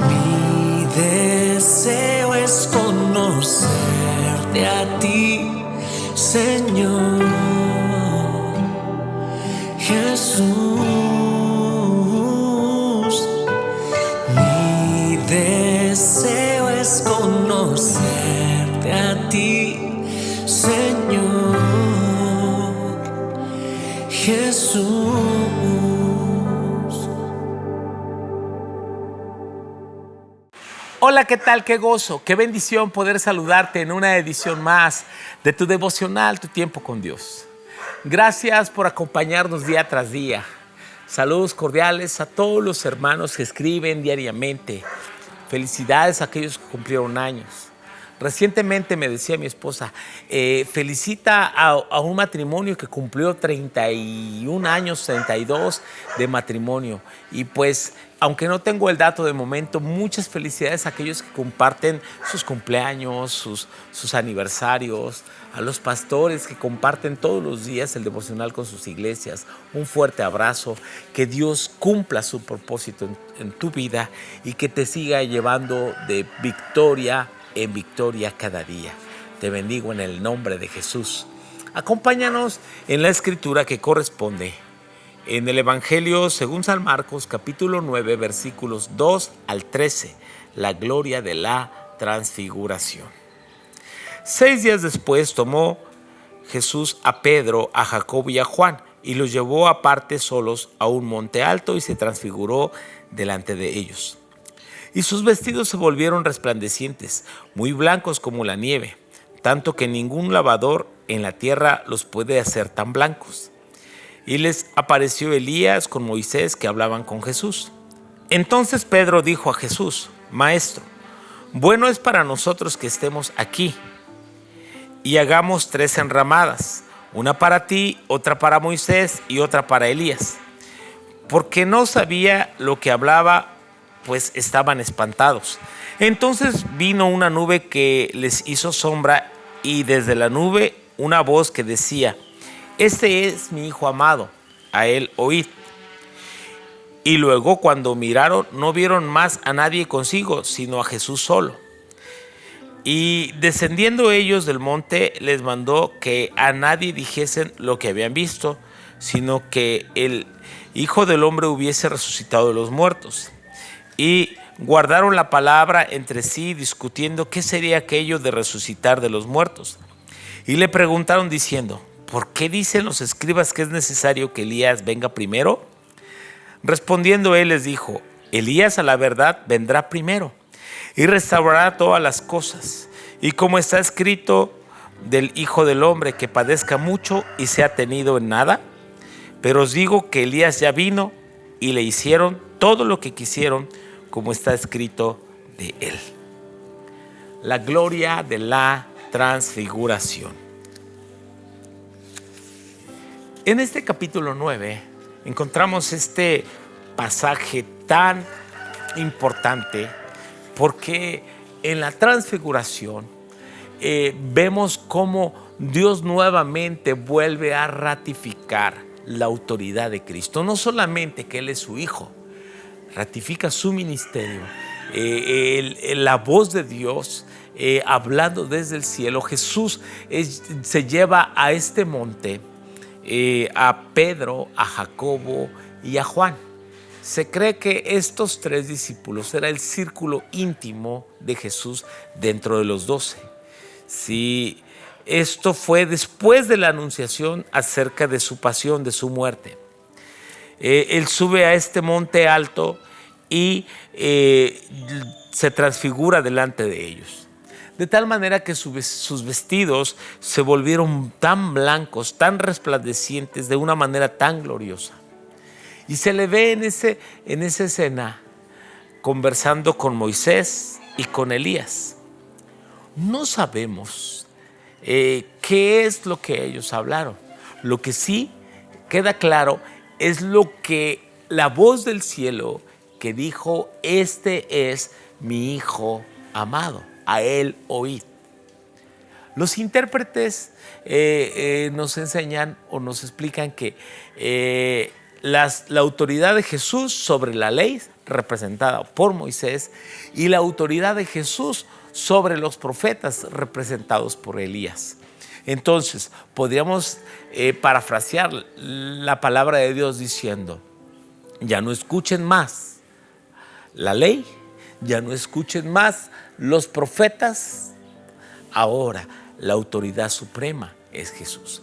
Mi deseo es conocerte a ti, Señor Jesús. Mi deseo es conocerte a ti, Señor Jesús. Hola, ¿qué tal? Qué gozo, qué bendición poder saludarte en una edición más de tu devocional, Tu Tiempo con Dios. Gracias por acompañarnos día tras día. Saludos cordiales a todos los hermanos que escriben diariamente. Felicidades a aquellos que cumplieron años. Recientemente me decía mi esposa, felicita a un matrimonio que cumplió 31 años, 32 de matrimonio. Y pues, aunque no tengo el dato de momento, muchas felicidades a aquellos que comparten sus cumpleaños, sus aniversarios, a los pastores que comparten todos los días el devocional con sus iglesias. Un fuerte abrazo, que Dios cumpla su propósito en tu vida y que te siga llevando de victoria en victoria cada día. Te bendigo en el nombre de Jesús. Acompáñanos en la escritura que corresponde en el Evangelio según San Marcos, capítulo 9, versículos 2 al 13, la gloria de la transfiguración. 6 días después tomó Jesús a Pedro, a Jacobo y a Juan y los llevó aparte solos a un monte alto y se transfiguró delante de ellos. Y sus vestidos se volvieron resplandecientes, muy blancos como la nieve, tanto que ningún lavador en la tierra los puede hacer tan blancos. Y les apareció Elías con Moisés que hablaban con Jesús. Entonces Pedro dijo a Jesús: Maestro, bueno es para nosotros que estemos aquí y hagamos 3 enramadas, una para ti, otra para Moisés y otra para Elías. Porque no sabía lo que hablaba, pues estaban espantados. Entonces vino una nube que les hizo sombra y desde la nube una voz que decía: Este es mi Hijo amado, a él oíd. Y luego cuando miraron no vieron más a nadie consigo, sino a Jesús solo. Y descendiendo ellos del monte les mandó que a nadie dijesen lo que habían visto, sino que el Hijo del Hombre hubiese resucitado de los muertos. Y guardaron la palabra entre sí, discutiendo qué sería aquello de resucitar de los muertos. Y le preguntaron diciendo: ¿por qué dicen los escribas que es necesario que Elías venga primero? Respondiendo él les dijo: Elías a la verdad vendrá primero y restaurará todas las cosas. Y como está escrito del Hijo del Hombre, que padezca mucho y sea tenido en nada. Pero os digo que Elías ya vino y le hicieron todo lo que quisieron, como está escrito de él. La gloria de la transfiguración. En este capítulo 9 encontramos este pasaje tan importante porque en la transfiguración vemos cómo Dios nuevamente vuelve a ratificar la autoridad de Cristo. No solamente que Él es su Hijo, ratifica su ministerio, la voz de Dios hablando desde el cielo. Jesús se lleva a este monte a Pedro, a Jacobo y a Juan. Se cree que estos 3 discípulos era el círculo íntimo de Jesús dentro de los 12. Sí, esto fue después de la anunciación acerca de su pasión, de su muerte. Él sube a este monte alto y se transfigura delante de ellos. De tal manera que sus vestidos se volvieron tan blancos, tan resplandecientes, de una manera tan gloriosa. Y se le ve en esa escena conversando con Moisés y con Elías. No sabemos qué es lo que ellos hablaron. Lo que sí queda claro es lo que la voz del cielo que dijo: este es mi Hijo amado, a él oíd. Los intérpretes nos enseñan o nos explican que la autoridad de Jesús sobre la ley, representada por Moisés, y la autoridad de Jesús sobre los profetas, representados por Elías. Entonces, podríamos parafrasear la palabra de Dios diciendo: ya no escuchen más la ley, ya no escuchen más los profetas, ahora la autoridad suprema es Jesús.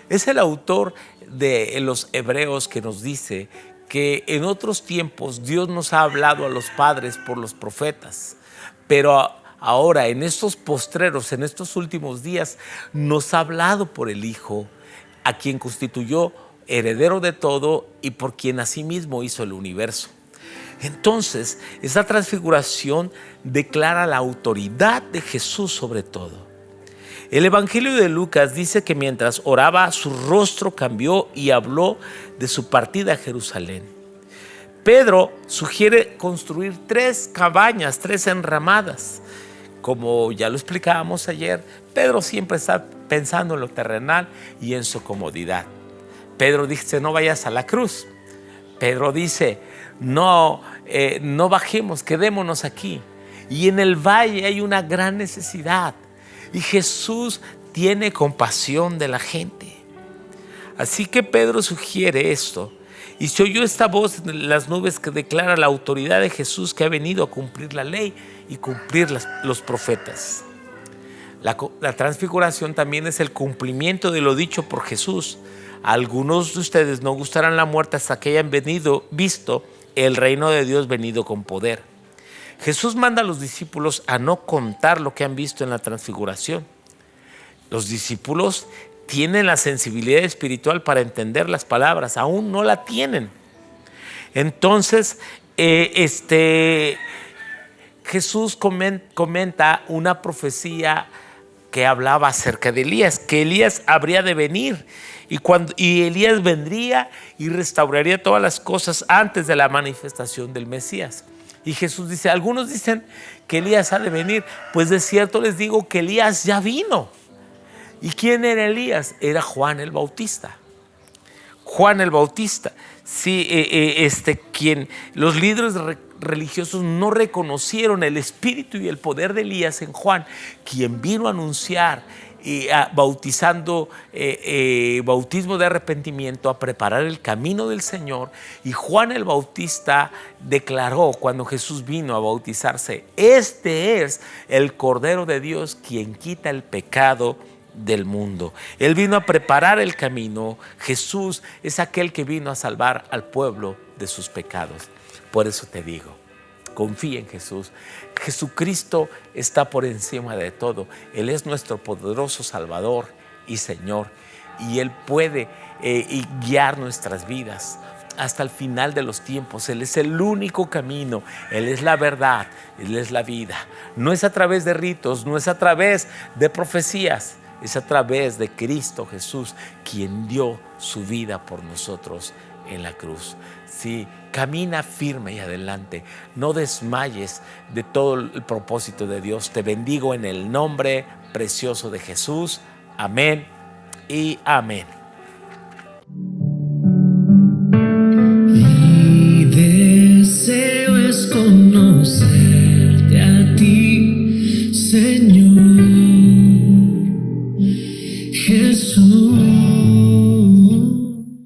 Es el autor de los Hebreos que nos dice que en otros tiempos Dios nos ha hablado a los padres por los profetas, pero ahora en estos postreros, en estos últimos días, nos ha hablado por el Hijo, a quien constituyó heredero de todo y por quien asimismo hizo el universo. Entonces, esa transfiguración declara la autoridad de Jesús sobre todo. El Evangelio de Lucas dice que mientras oraba, su rostro cambió y habló de su partida a Jerusalén. Pedro sugiere construir 3 cabañas, 3 enramadas. Como ya lo explicábamos ayer, Pedro siempre está pensando en lo terrenal y en su comodidad. Pedro dice: no vayas a la cruz. Pedro dice: no bajemos, quedémonos aquí. Y en el valle hay una gran necesidad. Y Jesús tiene compasión de la gente. Así que Pedro sugiere esto. Y se oyó esta voz en las nubes que declara la autoridad de Jesús, que ha venido a cumplir la ley y cumplir los profetas. La transfiguración también es el cumplimiento de lo dicho por Jesús. Algunos de ustedes no gustarán la muerte hasta que hayan visto el reino de Dios venido con poder. Jesús manda a los discípulos a no contar lo que han visto en la transfiguración. Los discípulos tienen la sensibilidad espiritual para entender las palabras, aún no la tienen. Entonces, Jesús comenta una profecía que hablaba acerca de Elías, que Elías habría de venir y Elías vendría y restauraría todas las cosas antes de la manifestación del Mesías. Y Jesús dice: algunos dicen que Elías ha de venir, pues de cierto les digo que Elías ya vino. ¿Y quién era Elías? Era Juan el Bautista. Juan el Bautista, sí, quien los líderes religiosos no reconocieron el espíritu y el poder de Elías en Juan, quien vino a anunciar bautizando, bautismo de arrepentimiento, a preparar el camino del Señor. Y Juan el Bautista declaró cuando Jesús vino a bautizarse: este es el Cordero de Dios quien quita el pecado del mundo. Él vino a preparar el camino. Jesús es aquel que vino a salvar al pueblo de sus pecados. Por eso te digo, confía en Jesús. Jesucristo está por encima de todo. Él es nuestro poderoso Salvador y Señor, y Él puede guiar nuestras vidas hasta el final de los tiempos. Él es el único camino, Él es la verdad, Él es la vida. No es a través de ritos, no es a través de profecías, es a través de Cristo Jesús, quien dio su vida por nosotros en la cruz. Sí, camina firme y adelante. No desmayes de todo el propósito de Dios. Te bendigo en el nombre precioso de Jesús. Amén y amén.